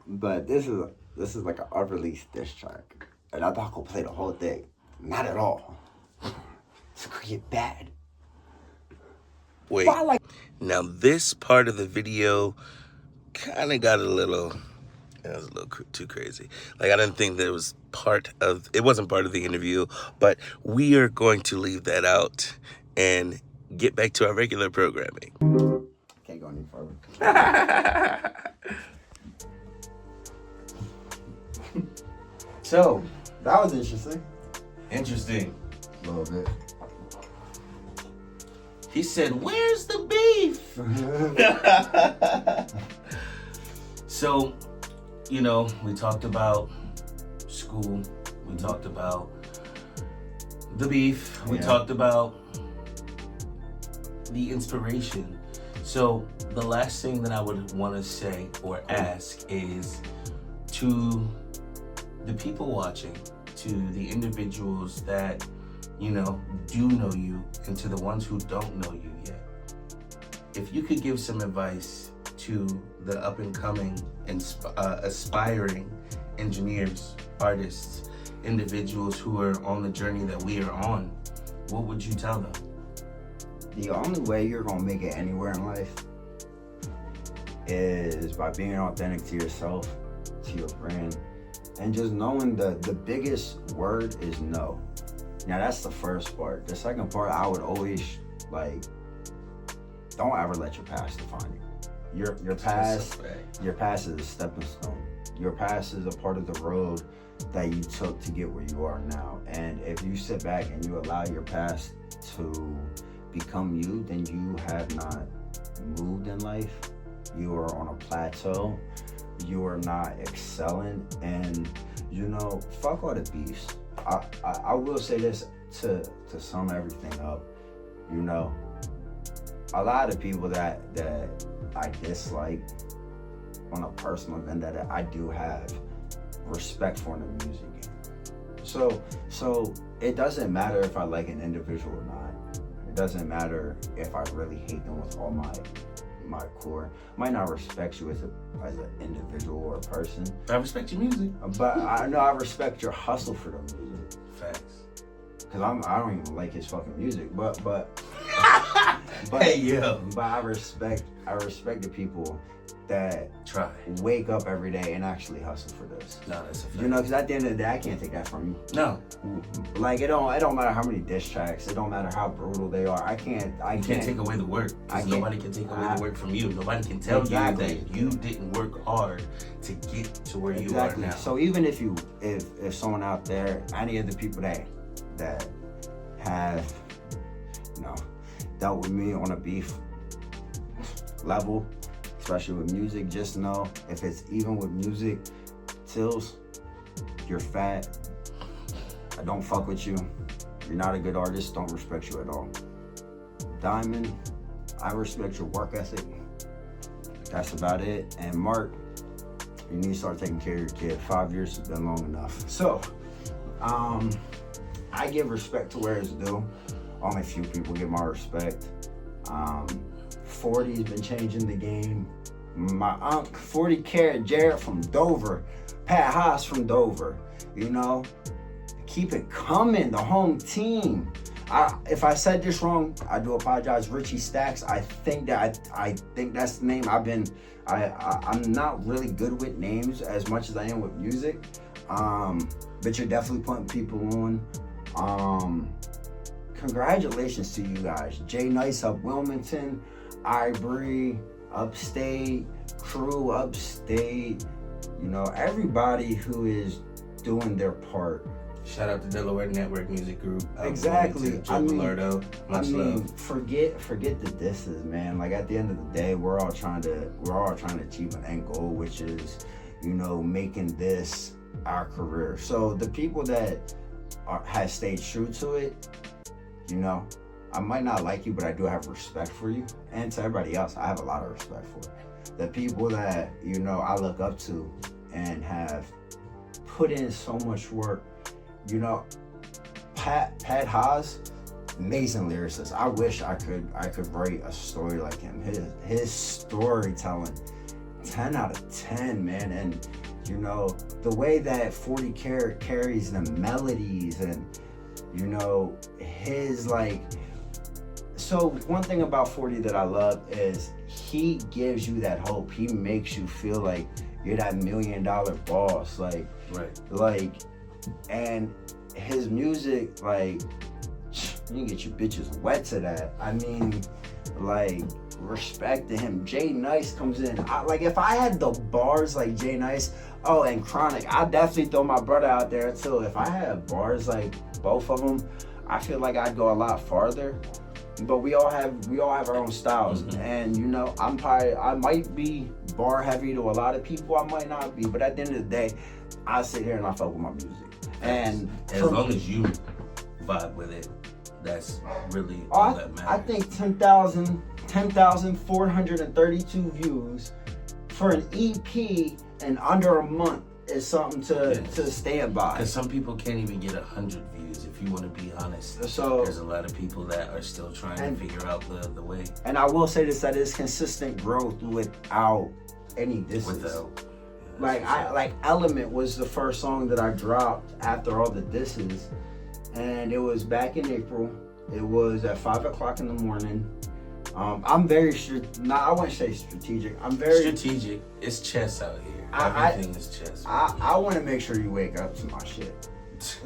Speaker 3: but this is like an unreleased diss track, and I'm not gonna play the whole thing. Not at all. It's gonna get bad.
Speaker 1: Wait. Now this part of the video kind of got a little. It was a little too crazy. Like, I didn't think that it wasn't part of the interview, but we are going to leave that out and get back to our regular programming.
Speaker 3: Can't go any further. So, that was interesting.
Speaker 1: Interesting.
Speaker 3: A little bit.
Speaker 1: He said, "Where's the beef?" So, you know, we talked about school. We talked about the beef. We talked about the inspiration. So the last thing that I would want to say or ask is to the people watching, to the individuals that, you know, do know you, and to the ones who don't know you yet. If you could give some advice to the up and coming and aspiring engineers, artists, individuals who are on the journey that we are on, what would you tell them?
Speaker 3: The only way you're gonna make it anywhere in life is by being authentic to yourself, to your brand, and just knowing the biggest word is no. Now that's the first part. The second part, I would always don't ever let your past define you. Your past is a stepping stone. Your past is a part of the road that you took to get where you are now. And if you sit back and you allow your past to become you, then you have not moved in life. You are on a plateau. You are not excelling. And, you know, fuck all the beefs. I will say this to sum everything up. You know, a lot of people that I dislike on a personal vendetta, I do have respect for in the music game. So it doesn't matter if I like an individual or not. It doesn't matter if I really hate them with all my core. I might not respect you as an individual or a person.
Speaker 1: I respect your music.
Speaker 3: But I know I respect your hustle for the music.
Speaker 1: Facts.
Speaker 3: Cause I don't even like his fucking music, but But,
Speaker 1: hey yo,
Speaker 3: but I respect the people that
Speaker 1: try.
Speaker 3: wake up every day and actually hustle for this.
Speaker 1: No, that's a fact.
Speaker 3: You know, because at the end of the day, I can't take that from you.
Speaker 1: No,
Speaker 3: Like it don't matter how many diss tracks. It don't matter how brutal they are. I can't
Speaker 1: take away the work. Because nobody can take away the work from you. Nobody can tell you that you didn't work hard to get to where you are now.
Speaker 3: So even if someone out there, any of the people that have, you know, dealt with me on a beef level, especially with music, just know if it's even with music, Tills, you're fat. I don't fuck with you. You're not a good artist. Don't respect you at all. Diamond, I respect your work ethic. That's about it. And Mark, you need to start taking care of your kid. 5 years has been long enough. So, I give respect to where it's due. Only few people get my respect. 40's been changing the game. My uncle, 40 Carat Jared from Dover, Pat Haas from Dover, you know, keep it coming, the home team. If I said this wrong, I do apologize. Richie Stacks, I think that's the name. I'm not really good with names as much as I am with music, but you're definitely putting people on. Congratulations to you guys. Jay Nice up Wilmington, Ivory, upstate, Crew upstate, you know, everybody who is doing their part.
Speaker 1: Shout out to Delaware Network Music Group.
Speaker 3: Exactly.
Speaker 1: Joe Gallardo. Much love.
Speaker 3: Forget the disses, man. Like at the end of the day, we're all trying to achieve an end goal, which is, you know, making this our career. So the people that have stayed true to it, you know, I might not like you, but I do have respect for you. And to everybody else, I have a lot of respect for. The people that, you know, I look up to and have put in so much work. You know, Pat Haas, amazing lyricist. I wish I could write a story like him. His storytelling, 10 out of 10, man. And, you know, the way that 40 Carat carries the melodies and, you know, his like. So one thing about 40 that I love is he gives you that hope. He makes you feel like you're that $1 million boss. Like,
Speaker 1: right.
Speaker 3: Like, and his music, like, you can get your bitches wet to that. I mean, like, respect to him. Jay Nice comes in. Like, if I had the bars like Jay Nice, oh, and Chronic, I'd definitely throw my brother out there too. If I had bars like both of them, I feel like I'd go a lot farther. But we all have our own styles, and you know, I might be bar heavy to a lot of people. I might not be, but at the end of the day, I sit here and I fuck with my music. And
Speaker 1: as long as you vibe with it, that's really all that matters. I
Speaker 3: think 10,432 views for an EP in under a month is something to stand by.
Speaker 1: Because some people can't even get 100 views, if you want to be honest. So there's a lot of people that are still trying to figure out the way. And
Speaker 3: I will say this, that is consistent growth without any disses. Like Element was the first song that I dropped after all the disses, and it was back in April. It was at 5 o'clock in the morning. I'm very I wouldn't say strategic. I'm very
Speaker 1: strategic. It's chess out here. Everything is chess.
Speaker 3: I want to make sure you wake up to my shit.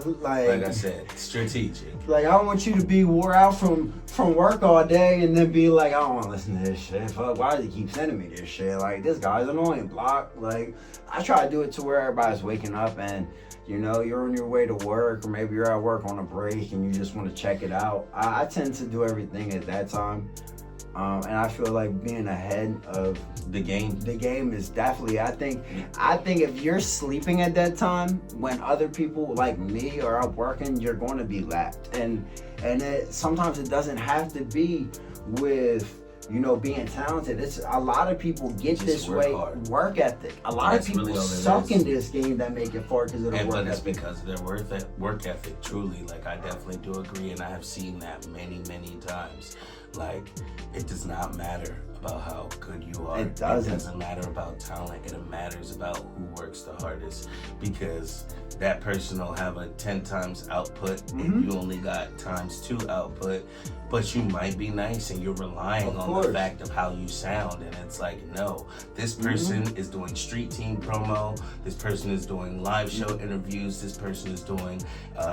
Speaker 3: Like
Speaker 1: I said, strategic.
Speaker 3: Like, I don't want you to be wore out from work all day and then be like, I don't want to listen to this shit. Fuck, why does he keep sending me this shit? Like, this guy's annoying. Block. Like, I try to do it to where everybody's waking up and, you know, you're on your way to work, or maybe you're at work on a break and you just want to check it out. I tend to do everything at that time. And I feel like being ahead of
Speaker 1: the game
Speaker 3: is definitely, I think if you're sleeping at that time when other people like me are out working, you're going to be lapped. And sometimes it doesn't have to be with, you know, being talented. It's a lot of people get just this way. Hard. Work ethic. A lot of people really suck in this game that make it far because of the work ethic.
Speaker 1: But it's because of their work ethic. Truly, like, I definitely do agree, and I have seen that many times. Like, it does not matter about how good you are.
Speaker 3: It doesn't.
Speaker 1: It doesn't matter about talent. It matters about who works the hardest, because that person will have a 10 times output and you only got ×2 output, but you might be nice and you're relying on the fact of how you sound. And it's like, no, this person is doing street team promo, this person is doing live show interviews, this person is doing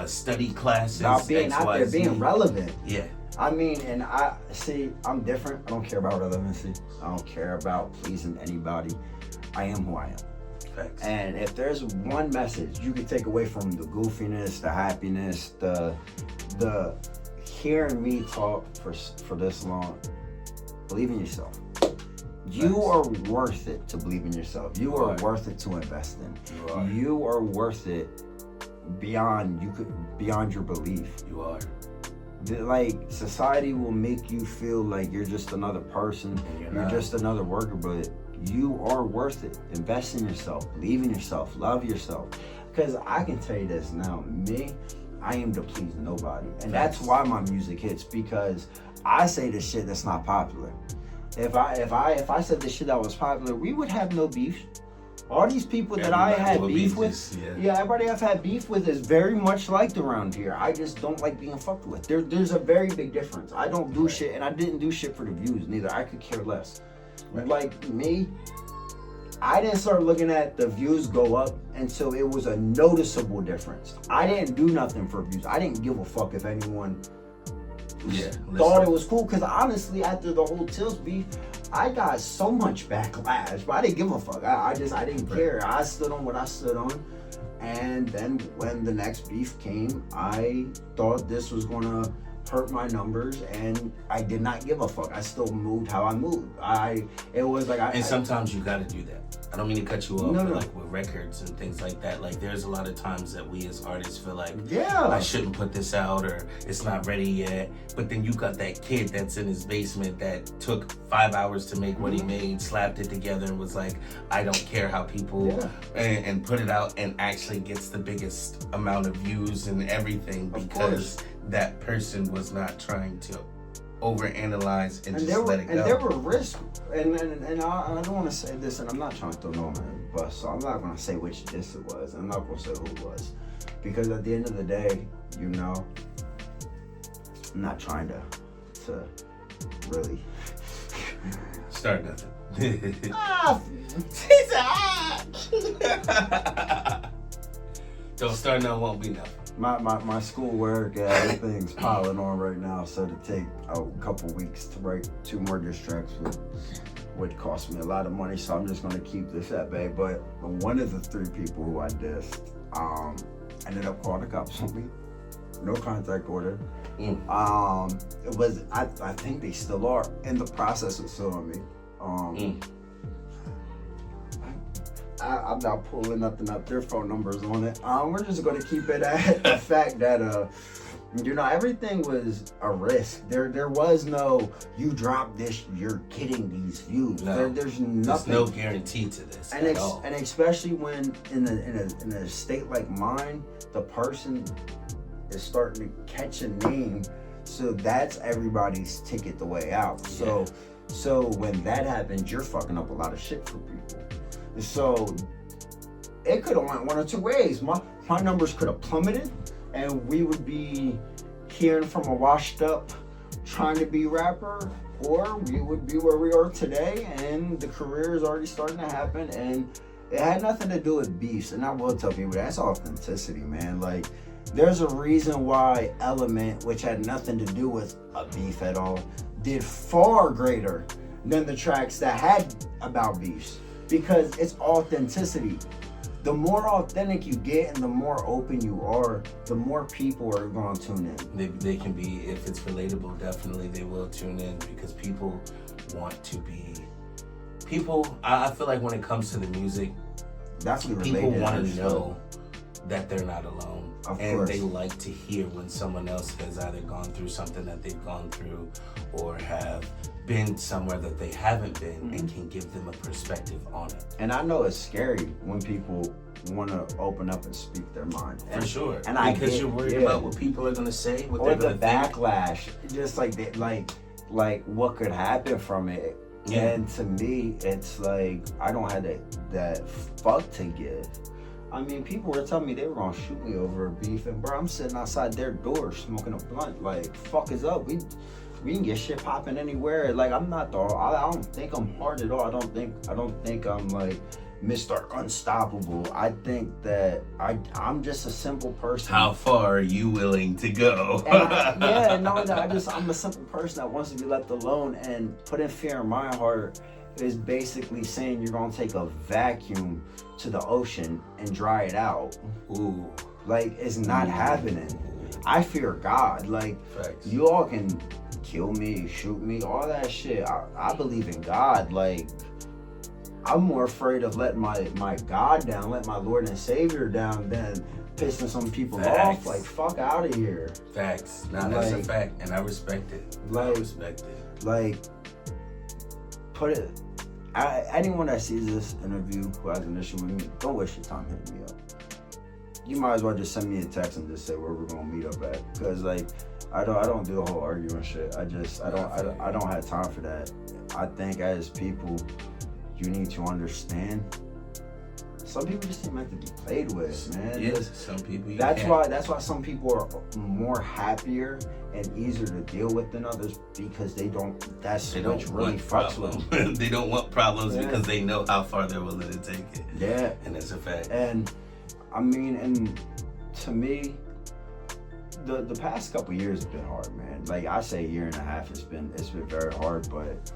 Speaker 1: study classes,
Speaker 3: about being out there, being relevant.
Speaker 1: Yeah.
Speaker 3: I mean, and I'm different. I don't care about relevancy. I don't care about pleasing anybody. I am who I am.
Speaker 1: Facts.
Speaker 3: And if there's one message you could take away from the goofiness, the happiness, the hearing me talk for this long, believe in yourself. You are worth it to believe in yourself. You are worth it to invest in. You are worth it beyond your belief.
Speaker 1: You are.
Speaker 3: Like, society will make you feel like you're just another person, you're just another worker, but you are worth it. Invest in yourself, believe in yourself, love yourself. Because I can tell you this now, I aim to please nobody. And that's why my music hits, because I say the shit that's not popular. If I said the shit that was popular, we would have no beef. All these people that I had beef with, everybody I've had beef with is very much liked around here. I just don't like being fucked with. There's a very big difference. I don't do shit, and I didn't do shit for the views neither. I could care less. Like me, I didn't start looking at the views go up until it was a noticeable difference. I didn't do nothing for views. I didn't give a fuck if anyone thought it was cool, because honestly, after the whole Tills beef, I got so much backlash, but I didn't give a fuck. I didn't care. I stood on what I stood on. And then when the next beef came, I thought this was gonna hurt my numbers, and I did not give a fuck. I still moved how I moved. And
Speaker 1: sometimes you gotta do that. I don't mean to cut you off, but like with records and things like that, like there's a lot of times that we as artists feel like, I shouldn't put this out, or it's not ready yet. But then you got that kid that's in his basement that took 5 hours to make what he made, slapped it together, and was like, I don't care how people, and put it out, and actually gets the biggest amount of views and everything, because that person was not trying to overanalyze and just let it go.
Speaker 3: And there were risks, and I don't want to say this, and I'm not trying to throw no one under the bus, so I'm not going to say which diss it was. I'm not going to say who it was, because at the end of the day, I'm not trying to really
Speaker 1: start nothing. Don't start nothing, won't be nothing.
Speaker 3: My schoolwork, everything's piling on right now, so to take a couple weeks to write 2 more diss tracks would cost me a lot of money, so I'm just going to keep this at bay. But one of the 3 people who I dissed ended up calling the cops on me. No contact order. It was, I think they still are in the process of suing me. I'm not pulling nothing up. Their phone numbers on it. We're just going to keep it at the fact that everything was a risk. There was no, you drop this, you're getting these views.
Speaker 1: No,
Speaker 3: there's nothing.
Speaker 1: There's no guarantee to this at all.
Speaker 3: And especially when in a state like mine, the person is starting to catch a name, so that's everybody's ticket the way out. So when that happens, you're fucking up a lot of shit for people. So it could have went one or 2 ways. My numbers could have plummeted, and we would be hearing from a washed up, trying to be rapper, or we would be where we are today, and the career is already starting to happen. And it had nothing to do with beefs. And I will tell people, that's authenticity, man. Like, there's a reason why Element, which had nothing to do with a beef at all, did far greater than the tracks that had about beefs. Because it's authenticity. The more authentic you get and the more open you are, the more people are going to tune in.
Speaker 1: They can be, if it's relatable, definitely they will tune in, because people want to be... I feel like when it comes to the music, people want to know that they're not alone.
Speaker 3: Of
Speaker 1: and
Speaker 3: course.
Speaker 1: They like to hear when someone else has either gone through something that they've gone through, or have been somewhere that they haven't been, and can give them a perspective on it.
Speaker 3: And I know it's scary when people want to open up and speak their mind.
Speaker 1: For sure.
Speaker 3: And
Speaker 1: because you're worried about what people are going to say, what
Speaker 3: or
Speaker 1: they're
Speaker 3: the
Speaker 1: going to
Speaker 3: backlash. Just like what could happen from it.
Speaker 1: Yeah.
Speaker 3: And to me, it's like, I don't have that fuck to give. I mean, people were telling me they were gonna shoot me over a beef, and bro, I'm sitting outside their door smoking a blunt. Like, fuck is up? We can get shit popping anywhere. Like, I'm not I don't think I'm hard at all. I don't think I'm like Mr. Unstoppable. I think that I'm just a simple person.
Speaker 1: How far are you willing to go?
Speaker 3: I'm a simple person that wants to be left alone, and putting fear in my heart is basically saying you're gonna take a vacuum to the ocean and dry it out.
Speaker 1: Ooh.
Speaker 3: Like, it's not happening. I fear God. Like,
Speaker 1: Facts.
Speaker 3: you all can kill me, shoot me, all that shit. I believe in God. Like, I'm more afraid of letting my God down, let my Lord and Savior down, than pissing some people off. Like, fuck out of here.
Speaker 1: Facts. Nah, that's a fact, and I respect it. I respect it.
Speaker 3: Like, anyone that sees this interview who has an issue with me, don't waste your time hitting me up. You might as well just send me a text and just say where we're gonna meet up at, because like I don't do the whole arguing shit. I don't have time for that. I think as people, you need to understand. Some people just ain't meant to be played with, man.
Speaker 1: Yes, some people.
Speaker 3: That's why some people are more happier and easier to deal with than others, because they don't. They don't really fucks with them.
Speaker 1: They don't want problems because they know how far they're willing to take it.
Speaker 3: Yeah,
Speaker 1: and that's a fact.
Speaker 3: And I mean, and to me, the past couple years have been hard, man. Like, I say, a year and a half. It's been very hard, but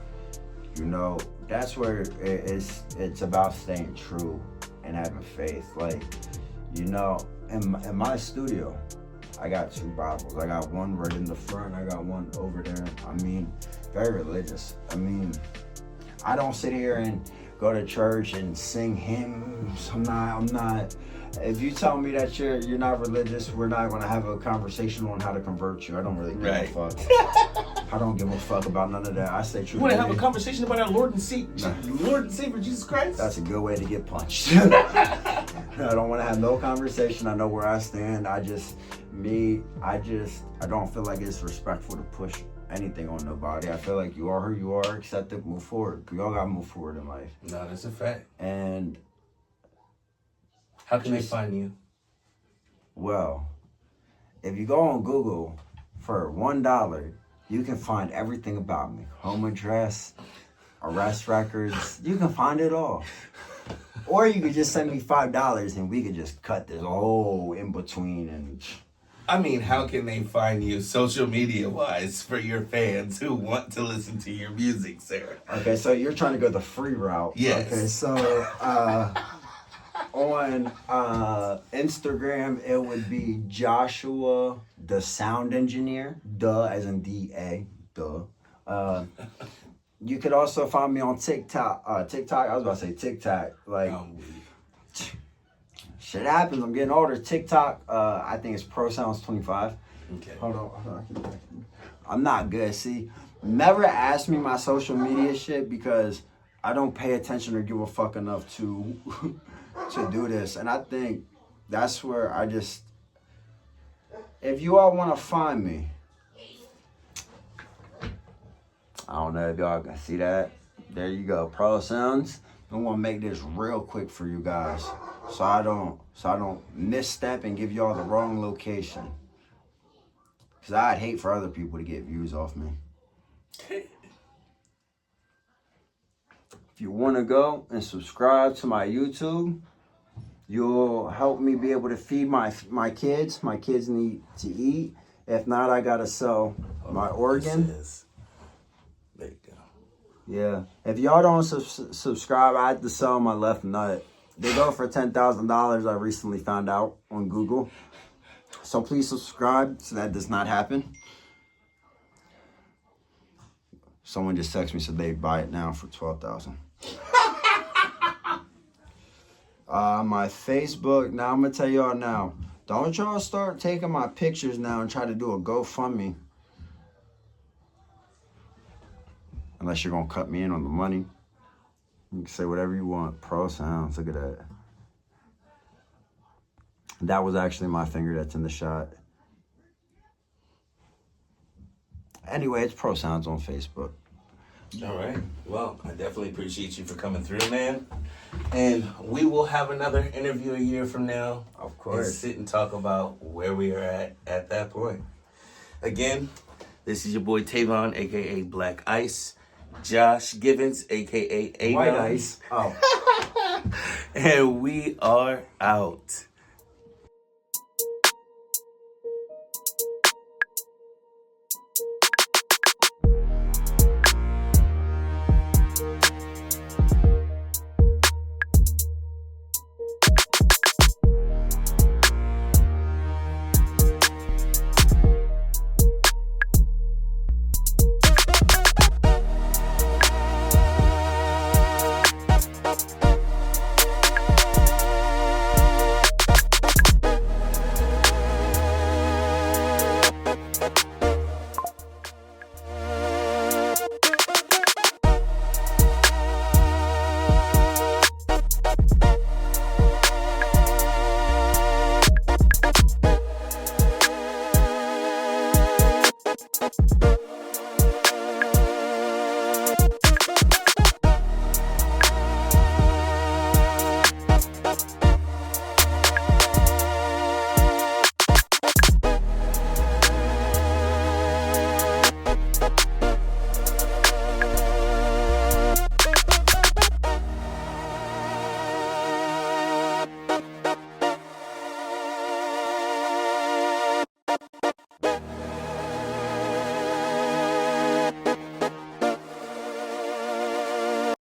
Speaker 3: you know, that's where it's about staying true and having faith. Like, you know, in my studio, I got 2 Bibles. I got one right in the front. I got one over there. I mean, very religious. I mean, I don't sit here and go to church and sing hymns. I'm not. If you tell me that you're not religious, we're not going to have a conversation on how to convert you. I don't really give a fuck. I don't give a fuck about none of that. I say true.
Speaker 1: You want to have a conversation about our Lord and Savior Jesus Christ?
Speaker 3: That's a good way to get punched. I don't want to have no conversation. I know where I stand. I don't feel like it's respectful to push anything on nobody. I feel like you are who you are. Accept it. Move forward. We all got to move forward in life.
Speaker 1: No, that's a fact.
Speaker 3: And
Speaker 1: how can they find you?
Speaker 3: Well, if you go on Google for $1, you can find everything about me. Home address, arrest records. You can find it all. Or you could just send me $5 and we could just cut this whole in between. And
Speaker 1: I mean, how can they find you social media wise for your fans who want to listen to your music, Sarah?
Speaker 3: Okay, so you're trying to go the free route.
Speaker 1: Yes.
Speaker 3: Okay, so on Instagram, it would be Joshua the Sound Engineer. Duh, as in D-A. Duh. You could also find me on TikTok. I was about to say TikTok. Like, shit happens. I'm getting older. TikTok, I think it's Pro Sounds 25.
Speaker 1: Okay.
Speaker 3: Hold on. I'm not good. See, never ask me my social media shit because I don't pay attention or give a fuck enough to do this. And I think that's where if you all want to find me, I don't know if y'all can see that. There you go. Pro Sounds. I want to make this real quick for you guys, so I don't misstep and give y'all the wrong location. Cause I'd hate for other people to get views off me. If you want to go and subscribe to my YouTube, you'll help me be able to feed my kids. My kids need to eat. If not, I gotta sell my organ.
Speaker 1: There you go.
Speaker 3: Yeah. If y'all don't subscribe, I have to sell my left nut. They go for $10,000, I recently found out on Google. So please subscribe so that does not happen. Someone just texted me, said they'd buy it now for $12,000. My Facebook, now I'm going to tell y'all now. Don't y'all start taking my pictures now and try to do a GoFundMe. Unless you're going to cut me in on the money. You can say whatever you want. Pro Sounds. Look at that. That was actually my finger that's in the shot. Anyway, it's Pro Sounds on Facebook.
Speaker 1: All right. Well, I definitely appreciate you for coming through, man. And we will have another interview a year from now.
Speaker 3: Of
Speaker 1: And
Speaker 3: course.
Speaker 1: sit and talk about where we are at that point. Again, this is your boy Tavon, a.k.a. Black Ice. Josh Givens, a.k.a. Aenon.
Speaker 3: White ice. Oh.
Speaker 1: And we are out.